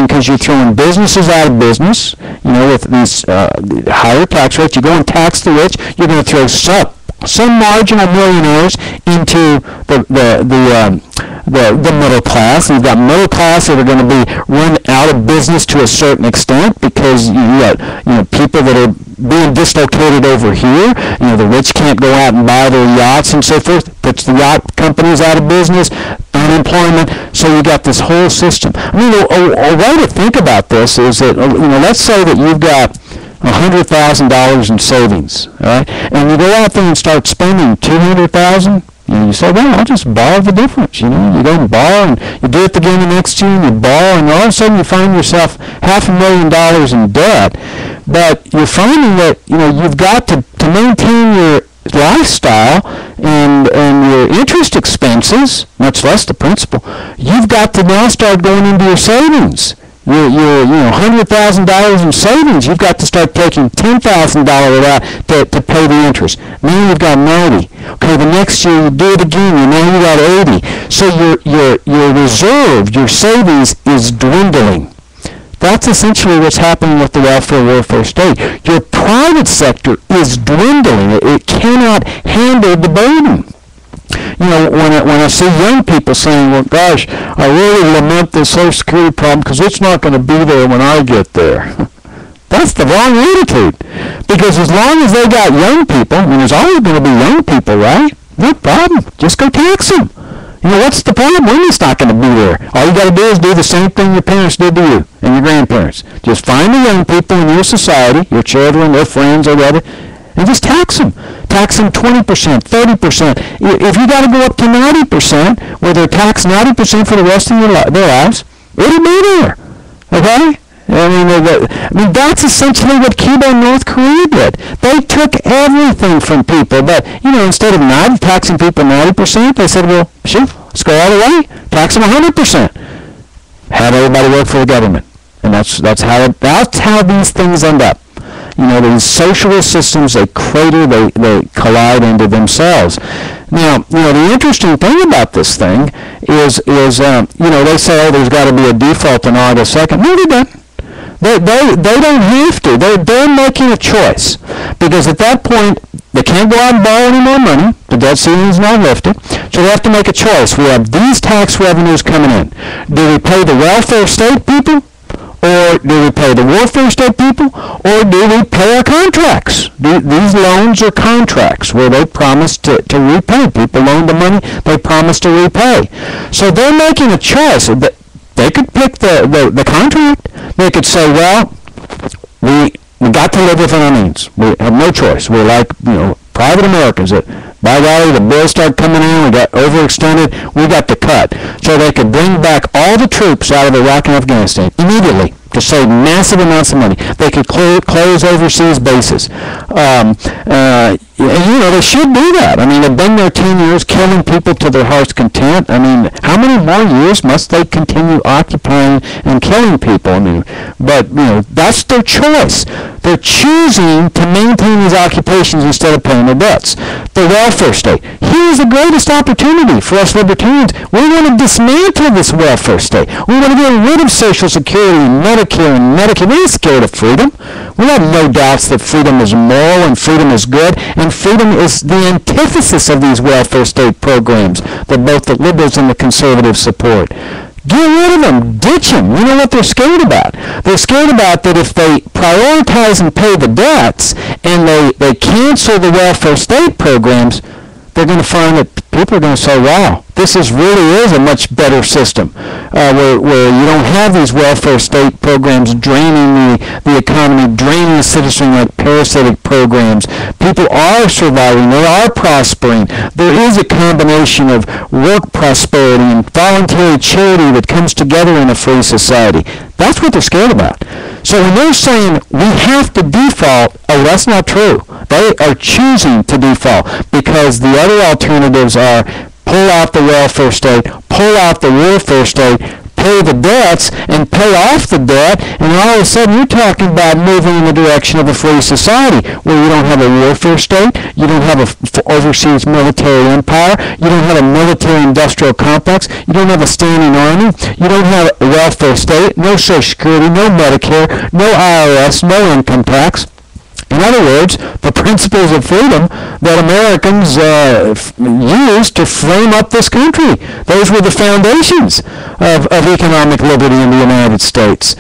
because you're throwing businesses out of business, with these higher tax rates, you go and tax the rich, you're going to throw some marginal millionaires into the middle class. And you've got middle class that are going to be run out of business to a certain extent because you got people that are being dislocated over here. The rich can't go out and buy their yachts and so forth. Puts the yacht companies out of business, unemployment. So you got this whole system. A way to think about this is that let's say that you've got $100,000 in savings, all right? And you go out there and start spending $200,000. You say, well, I'll just borrow the difference. You go and borrow, and you do it again the next year, and you borrow, and all of a sudden you find yourself $500,000 in debt. But you're finding that you've got to maintain your lifestyle and your interest expenses, much less the principal. You've got to now start going into your savings. Your $100,000 in savings, you've got to start taking $10,000 of that to pay the interest. Now you've got 90. Okay, the next year you do it again, now you got 80. So your reserve, your savings is dwindling. That's essentially what's happening with the welfare state. Your private sector is dwindling. It cannot handle the burden. When I see young people saying, well, gosh, I really lament this Social Security problem because it's not going to be there when I get there. That's the wrong attitude. Because as long as they got young people, there's always going to be young people, right? No problem. Just go tax them. What's the problem when it's not going to be there? All you got to do is do the same thing your parents did to you and your grandparents. Just find the young people in your society, your children, their friends, or whatever, and just tax them. Tax them 20%, 30%. If you got to go up to 90%, where they're taxed 90% for the rest of their lives, it'll be there. Okay? That's essentially what Cuba and North Korea did. They took everything from people, but, instead of taxing people 90%, they said, well, shoot, let's go all the way, tax them 100%. Have everybody work for the government. And that's how these things end up. These socialist systems, they crater, they collide into themselves. Now, the interesting thing about this thing is they say, there's got to be a default on August 2nd. No, they don't. They don't have to. They're making a choice. Because at that point, they can't go out and borrow any more money. The debt ceiling is now lifted. So they have to make a choice. We have these tax revenues coming in. Do we pay the welfare state people? Or do we pay the welfare state people? Or do we pay our contracts? These loans are contracts where they promise to repay. People loan the money, they promise to repay. So they're making a choice. They could pick the contract. They could say, well, we got to live within our means. We have no choice. We're like, private Americans that, by golly, the bills start coming in, we got overextended, we got to cut. So they could bring back all the troops out of Iraq and Afghanistan immediately to save massive amounts of money. They could close overseas bases. They should do that. They've been there 10 years killing people to their heart's content. How many more years must they continue occupying and killing people? But that's their choice. They're choosing to maintain these occupations instead of paying their debts. The welfare state. Here's the greatest opportunity for us libertarians. We want to dismantle this welfare state. We want to get rid of Social Security and Medicare and Medicaid. We're not scared of freedom. We have no doubts that freedom is moral and freedom is good, and freedom is the antithesis of these welfare state programs that both the liberals and the conservatives support. Get rid of them. Ditch them. You know what they're scared about? They're scared about that if they prioritize and pay the debts and they cancel the welfare state programs, they're going to find that people are going to say, wow, this really is a much better system, where you don't have these welfare state programs draining the economy, draining the citizenry like parasitic programs. People are surviving. They are prospering. There is a combination of work prosperity and voluntary charity that comes together in a free society. That's what they're scared about. So when they're saying we have to default, oh, that's not true. They are choosing to default because the other alternatives are pull out the welfare state, pull out the welfare state, pay the debts, and pay off the debt, and all of a sudden you're talking about moving in the direction of a free society where you don't have a welfare state, you don't have an overseas military empire, you don't have a military-industrial complex, you don't have a standing army, you don't have a welfare state, no Social Security, no Medicare, no IRS, no income tax. In other words, the principles of freedom that Americans used to frame up this country. Those were the foundations of economic liberty in the United States.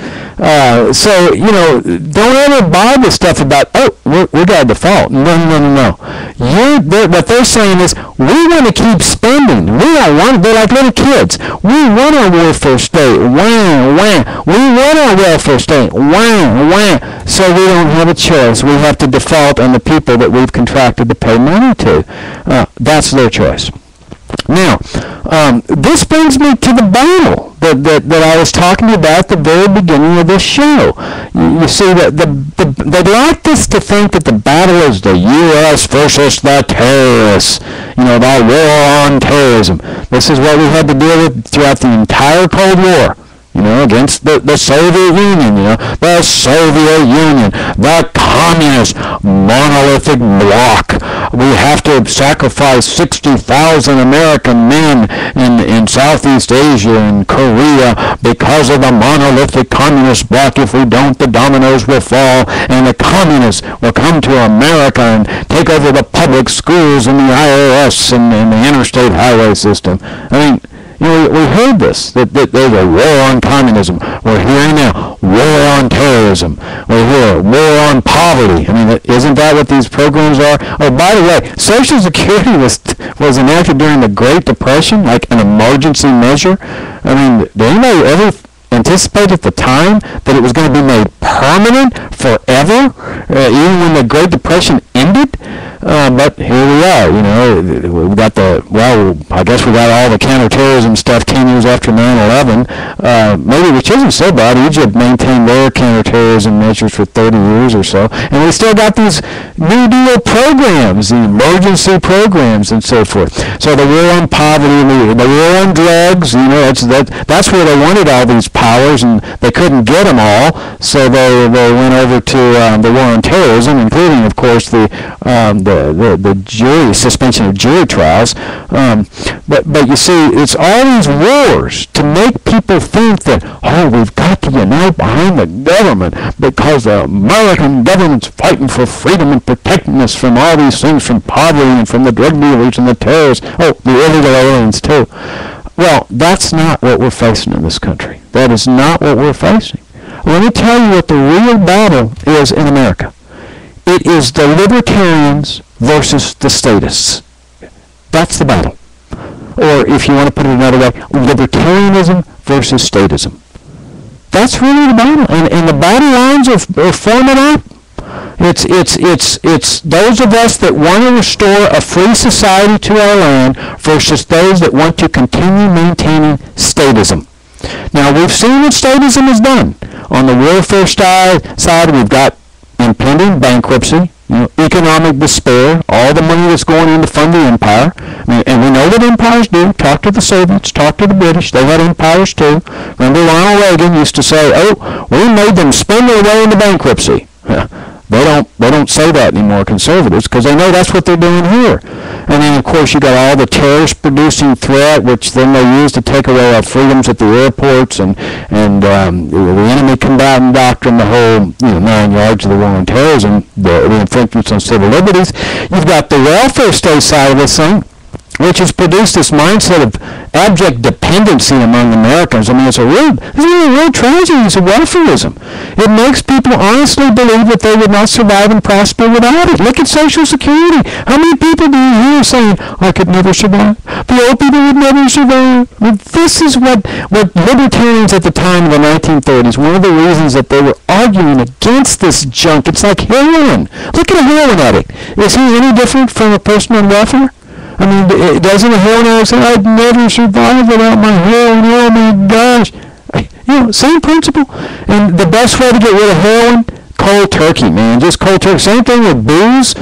So, don't ever buy this stuff about, we got to default. No. What they're saying is, we want to keep spending. They're like little kids. We want our welfare state. Wah. We want our welfare state. Wah. So we don't have a choice. We have to default on the people that we've contracted to pay money to. That's their choice. Now, this brings me to the battle that I was talking about at the very beginning of this show. You see, they'd like us to think that the battle is the U.S. versus the terrorists, the war on terrorism. This is what we had to deal with throughout the entire Cold War. Against the Soviet Union, the Soviet Union, the communist monolithic bloc. We have to sacrifice 60,000 American men in Southeast Asia and Korea because of the monolithic communist bloc. If we don't, the dominoes will fall, and the communists will come to America and take over the public schools and the IRS and the interstate highway system. I mean, we heard this, that there's a war on communism. We're hearing now, war on terrorism. We're hearing war on poverty. I mean, isn't that what these programs are? Oh, by the way, Social Security was enacted during the Great Depression, like an emergency measure. I mean, did anybody ever anticipate at the time that it was going to be made permanent forever, even when the Great Depression ended? But here we are, we've got I guess we got all the counterterrorism stuff 10 years after 9/11, maybe, which isn't so bad. Egypt maintained their counterterrorism measures for 30 years or so, and we still got these New Deal programs, the emergency programs and so forth. So the war on poverty, the war on drugs, that's where they wanted all these powers, and they couldn't get them all, so they went over to the war on terrorism, including, of course, the jury suspension of jury trials. But you see, it's all these wars to make people think that, we've got to unite behind the government because the American government's fighting for freedom and protecting us from all these things, from poverty and from the drug dealers and the terrorists. Oh, the illegal aliens too. Well, that's not what we're facing in this country. That is not what we're facing. Let me tell you what the real battle is in America. It is the libertarians versus the statists. That's the battle. Or if you want to put it another way, libertarianism versus statism. That's really the battle. And the battle lines are forming up. It's those of us that want to restore a free society to our land versus those that want to continue maintaining statism. Now, we've seen what statism has done. On the welfare side, we've got impending bankruptcy, economic despair, all the money that's going in to fund the empire. And we know what empires do. Talk to the Soviets, talk to the British. They had empires too. Remember Ronald Reagan used to say, we made them spend their way into bankruptcy. They don't say that anymore, conservatives, because they know that's what they're doing here. And then, of course, you got all the terrorist-producing threat, which then they use to take away our freedoms at the airports, and the enemy combatant doctrine, the whole 9 yards of the war on terrorism, the infringements on civil liberties. You've got the welfare state side of this thing. which has produced this mindset of abject dependency among Americans. I mean, it's a real tragedy. It's a welfareism. It makes people honestly believe that they would not survive and prosper without it. Look at Social Security. How many people do you hear saying, I could never survive? The old people would never survive. Well, this is what libertarians at the time of the 1930s, one of the reasons that they were arguing against this junk. It's like heroin. Look at a heroin addict. Is he any different from a person on welfare? I mean, doesn't a heroin addict say, I'd never survive without my heroin, oh my gosh. Same principle. And the best way to get rid of heroin, cold turkey, man. Just cold turkey. Same thing with booze,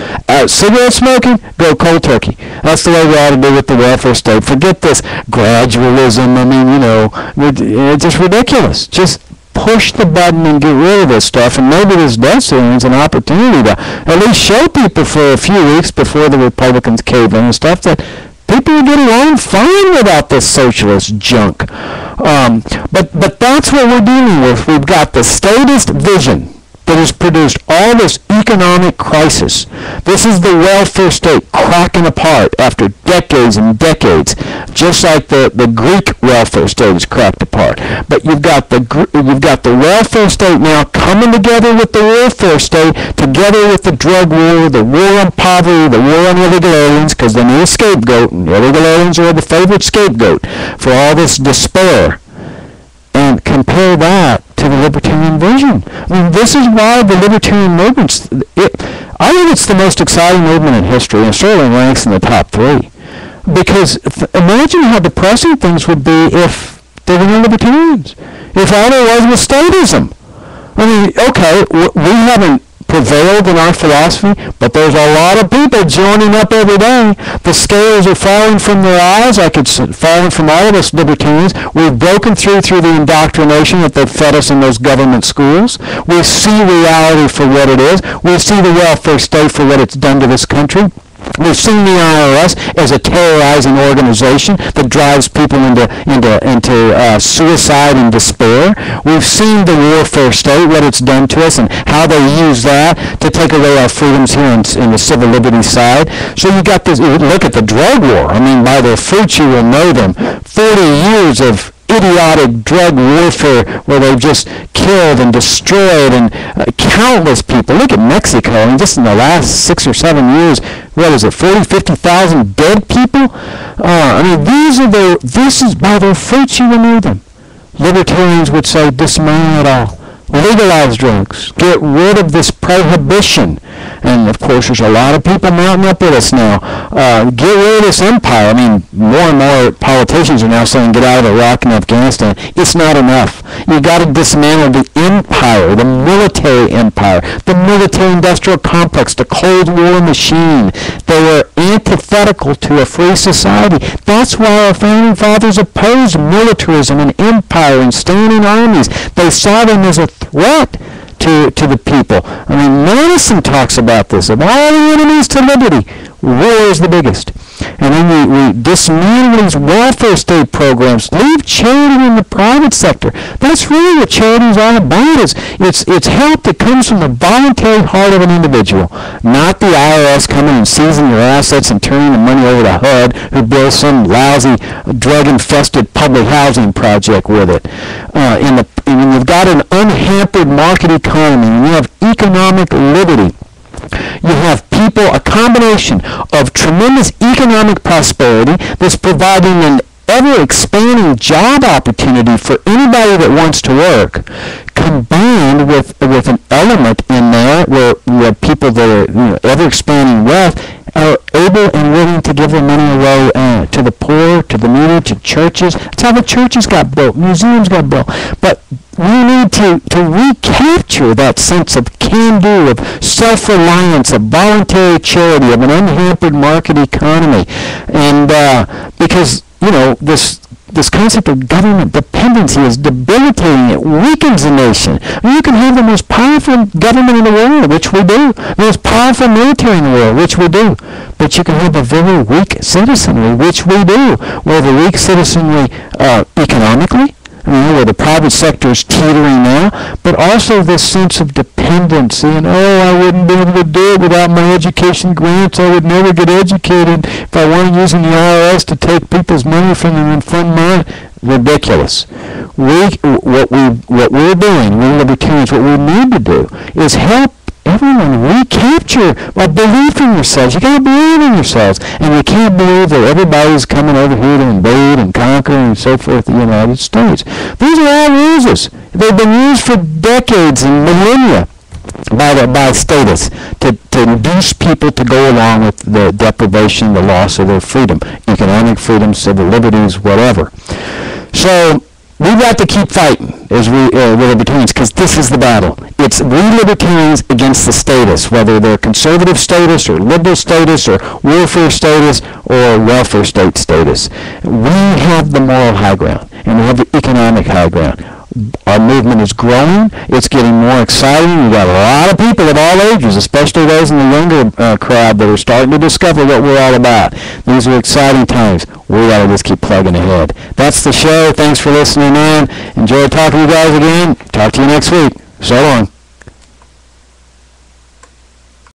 cigarette smoking, go cold turkey. That's the way we ought to do with the welfare state. Forget this gradualism. I mean, it's just ridiculous. Just push the button and get rid of this stuff, and maybe this death ceiling is an opportunity to at least show people for a few weeks before the Republicans cave in and stuff that people will get along fine without this socialist junk. But that's what we're dealing with. We've got the statist vision that has produced all this economic crisis. This is the welfare state cracking apart after decades and decades, just like the Greek welfare state is cracked apart. But you've got the welfare state now coming together with the welfare state, together with the drug war, the war on poverty, the war on illegal aliens, because they need a scapegoat, and illegal aliens are the favorite scapegoat for all this despair. And compare that to the libertarian vision. I mean, this is why the libertarian movement, I think it's the most exciting movement in history, and it certainly ranks in the top 3. Because imagine how depressing things would be if there were no libertarians. If all there was statism. I mean, okay, we haven't prevailed in our philosophy, but there's a lot of people joining up every day. The scales are falling from their eyes like it's falling from all of us libertarians. We've broken through the indoctrination that they've fed us in those government schools. We see reality for what it is. We see the welfare state for what it's done to this country. We've seen the IRS as a terrorizing organization that drives people into suicide and despair. We've seen the warfare state, what it's done to us, and how they use that to take away our freedoms here in the civil liberties side. So you got this. Look at the drug war. I mean, by their fruits you will know them. 40 years of idiotic drug warfare where they've just killed and destroyed and countless people. Look at Mexico, and just in the last 6 or 7 years, what is it, 40, 50,000 dead people? I mean, this is by their fruits you will know them. Libertarians would say, dismantle it all. Legalize drugs. Get rid of this prohibition. And, of course, there's a lot of people mounting up with us now. Get rid of this empire. I mean, more and more politicians are now saying get out of Iraq and Afghanistan. It's not enough. You've got to dismantle the empire, the military empire, the military-industrial complex, the Cold War machine. They were antithetical to a free society. That's why our founding fathers opposed militarism and empire and standing armies. They saw them as a threat to the people. I mean, Madison talks about this. Of all the enemies to liberty, war is the biggest. And then we dismantle these welfare state programs, leave charity in the private sector. That's really what charity is all about. It's help that comes from the voluntary heart of an individual, not the IRS coming and seizing your assets and turning the money over to HUD, who builds some lousy, drug-infested public housing project with it. When you've got an unhampered market economy, and you have economic liberty, you have people, a combination of tremendous economic prosperity that's providing an ever-expanding job opportunity for anybody that wants to work, combined with an element in there where people that are ever-expanding wealth are able and willing to give their money away to the poor, to the needy, to churches. That's how the churches got built, museums got built. But we need to recapture that sense of can-do, of self-reliance, of voluntary charity, of an unhampered market economy. And because, this concept of government dependency is debilitating. It weakens the nation. I mean, you can have the most powerful government in the world, which we do, the most powerful military in the world, which we do, but you can have a very weak citizenry, which we do. Well, the weak citizenry economically, where the private sector is teetering now, but also this sense of dependency and, I wouldn't be able to do it without my education grants. I would never get educated if I weren't using the IRS to take people's money from them and fund mine. Ridiculous. What we're doing, we libertarians, what we need to do is help everyone recapture a belief in yourselves. You got to believe in yourselves. And you can't believe that everybody's coming over here to invade and conquer and so forth the United States. These are all ruses. They've been used for decades and millennia by status to induce people to go along with the deprivation, the loss of their freedom, economic freedom, civil liberties, whatever. So we've got to keep fighting as we're libertarians, because this is the battle. It's we libertarians against the status, whether they're conservative status or liberal status or welfare status or welfare state status. We have the moral high ground, and we have the economic high ground. Our movement is growing. It's getting more exciting. We've got a lot of people of all ages, especially those in the younger crowd, that are starting to discover what we're all about. These are exciting times. We got to just keep plugging ahead. That's the show. Thanks for listening in. Enjoy talking to you guys again. Talk to you next week. So long.